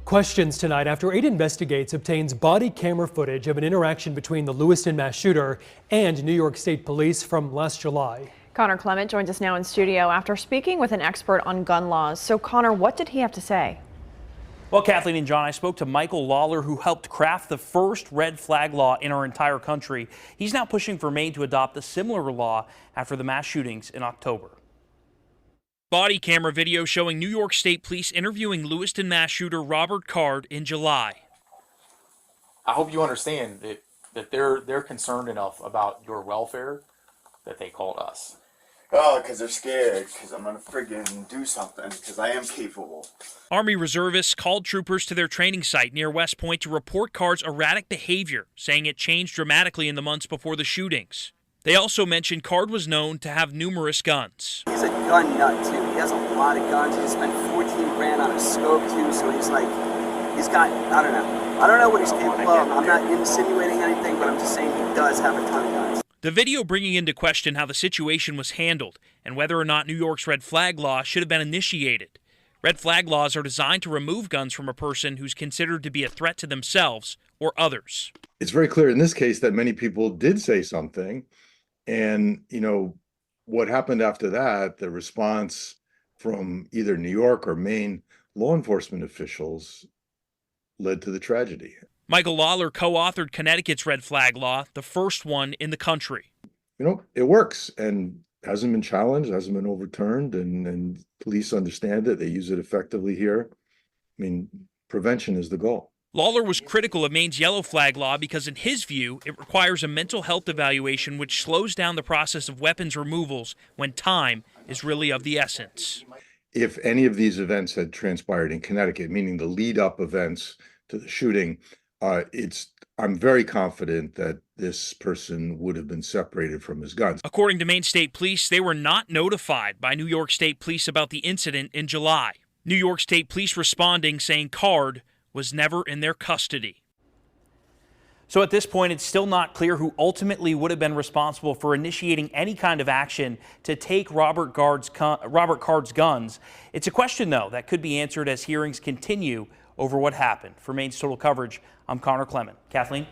Questions tonight after 8 Investigates obtains body camera footage of an interaction between the Lewiston mass shooter and New York State Police from last July. Connor Clement joins us now in studio after speaking with an expert on gun laws. So Connor, what did he have to say? Well, Kathleen and John, I spoke to Michael Lawler, who helped craft the first red flag law in our entire country. He's now pushing for Maine to adopt a similar law after the mass shootings in October. Body camera video showing New York State Police interviewing Lewiston mass shooter Robert Card in July. I hope you understand that they're concerned enough about your welfare that they called us. Oh, because they're scared, because I'm going to friggin' do something, because I am capable. Army reservists called troopers to their training site near West Point to report Card's erratic behavior, saying it changed dramatically in the months before the shootings. They also mentioned Card was known to have numerous guns. He's a gun nut, too. He has a lot of guns. He just spent 14 grand on a scope, too, so he's got, I don't know what he's capable of. I'm not insinuating anything, but I'm just saying he does have a ton of guns. The video bringing into question how the situation was handled and whether or not New York's red flag law should have been initiated. Red flag laws are designed to remove guns from a person who's considered to be a threat to themselves or others. It's very clear in this case that many people did say something. And, what happened after that, the response from either New York or Maine law enforcement officials led to the tragedy. Michael Lawler co-authored Connecticut's red flag law, the first one in the country. It works and hasn't been challenged, hasn't been overturned, and police understand it. They use it effectively here. Prevention is the goal. Lawler was critical of Maine's yellow flag law because, in his view, it requires a mental health evaluation which slows down the process of weapons removals when time is really of the essence. If any of these events had transpired in Connecticut, meaning the lead-up events to the shooting, I'm very confident that this person would have been separated from his guns. According to Maine State Police, they were not notified by New York State Police about the incident in July. New York State Police responding saying Card was never in their custody. So at this point, it's still not clear who ultimately would have been responsible for initiating any kind of action to take Robert Card's guns. It's a question, though, that could be answered as hearings continue over what happened. For Maine's Total Coverage, I'm Connor Clement. Kathleen?